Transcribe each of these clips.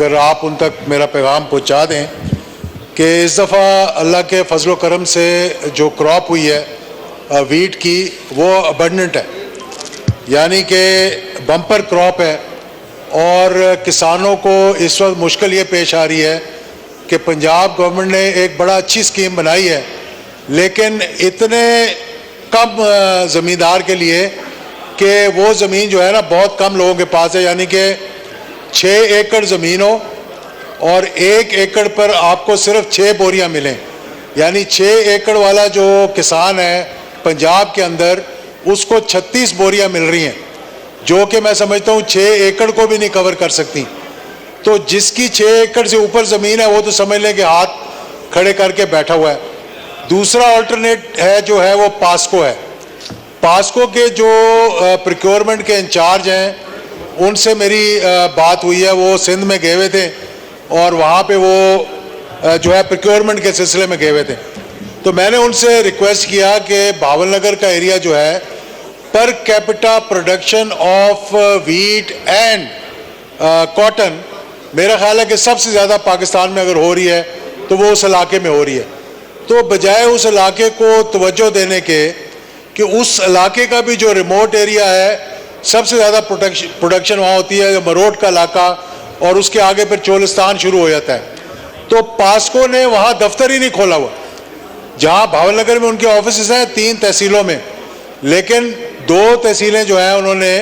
अगर आप उन तक मेरा पैगाम पहुंचा दें कि इस दफ़ा अल्लाह के फजल करम से जो क्रॉप हुई है वीट की वो अबंडेंट है, यानी कि बम्पर क्रॉप है। और किसानों को इस वक्त मुश्किल ये पेश आ रही है कि पंजाब गवर्नमेंट ने एक बड़ा अच्छी स्कीम बनाई है, लेकिन इतने कम ज़मींदार के लिए कि वो ज़मीन जो है ना बहुत कम लोगों के पास है, यानी कि 6 एकड़ ज़मीन हो और 1 एकड़ पर आपको सिर्फ 6 बोरियां मिलें, यानी 6 एकड़ वाला जो किसान है पंजाब के अंदर उसको 36 बोरियां मिल रही हैं, जो कि मैं समझता हूँ 6 एकड़ को भी नहीं कवर कर सकती। तो जिसकी 6 एकड़ से ऊपर ज़मीन है वो तो समझ लें कि हाथ खड़े करके बैठा हुआ है। दूसरा अल्टरनेट है जो है वो पास्को है। पास्को के जो प्रोक्योरमेंट के इंचार्ज हैं उनसे मेरी बात हुई है, वो सिंध में गए हुए थे और वहाँ पे वो जो है प्रोक्योरमेंट के सिलसिले में गए हुए थे। तो मैंने उनसे रिक्वेस्ट किया कि भावलनगर का एरिया जो है per capita production of wheat and cotton मेरा ख्याल है कि सबसे ज़्यादा पाकिस्तान में अगर हो रही है तो वो उस इलाके में हो रही है। तो बजाय उस इलाके को तवज्जो देने के कि उस इलाके का भी जो रिमोट एरिया है सबसे ज़्यादा प्रोडक्शन वहाँ होती है, मरोट का इलाका और उसके आगे फिर चोलिस्तान शुरू हो जाता है। तो पास्को ने वहाँ दफ्तर ही नहीं खोला हुआ, जहाँ भावलनगर में उनके ऑफिस हैं 3 तहसीलों में, लेकिन 2 तहसीलें जो हैं उन्होंने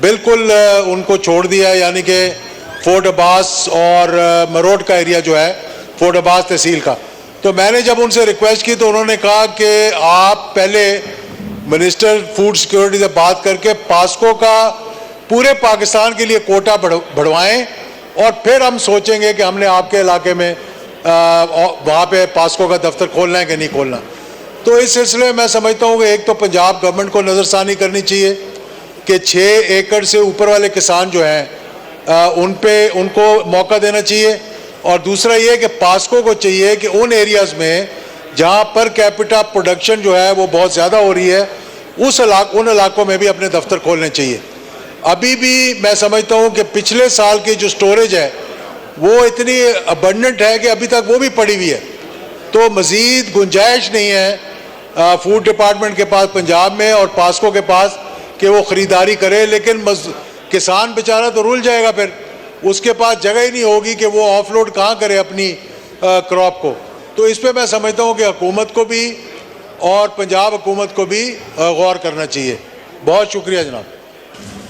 बिल्कुल उनको छोड़ दिया, यानी कि फोर्ट अब्बास और मरोट का एरिया जो है फोर्ट अब्बास तहसील का। तो मैंने जब उनसे रिक्वेस्ट की तो उन्होंने कहा कि आप पहले मिनिस्टर फूड सिक्योरिटी से बात करके पास्को का पूरे पाकिस्तान के लिए कोटा बढ़वाएं और फिर हम सोचेंगे कि हमने आपके इलाके में वहाँ पे पास्को का दफ्तर खोलना है कि नहीं खोलना। तो इस सिलसिले में मैं समझता हूँ कि एक तो पंजाब गवर्नमेंट को नज़रसानी करनी चाहिए कि 6 एकड़ से ऊपर वाले किसान जो हैं उनको मौका देना चाहिए, और दूसरा ये कि पास्को को चाहिए कि उन एरियाज़ में जहाँ पर कैपिटा प्रोडक्शन जो है वो बहुत ज़्यादा हो रही है उन इलाकों में भी अपने दफ्तर खोलने चाहिए। अभी भी मैं समझता हूँ कि पिछले साल की जो स्टोरेज है वो इतनी अबंडेंट है कि अभी तक वो भी पड़ी हुई है। तो मज़ीद गुंजाइश नहीं है फूड डिपार्टमेंट के पास पंजाब में और पास्को के पास कि वो ख़रीदारी करे, लेकिन किसान बेचारा तो रुल जाएगा, फिर उसके पास जगह ही नहीं होगी कि वो ऑफलोड कहाँ करे अपनी क्रॉप को। तो इस पे मैं समझता हूँ कि हुकूमत को भी और पंजाब हुकूमत को भी गौर करना चाहिए। बहुत शुक्रिया जनाब।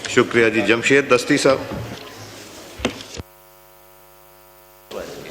शुक्रिया जी। जमशेद दस्ती साहब।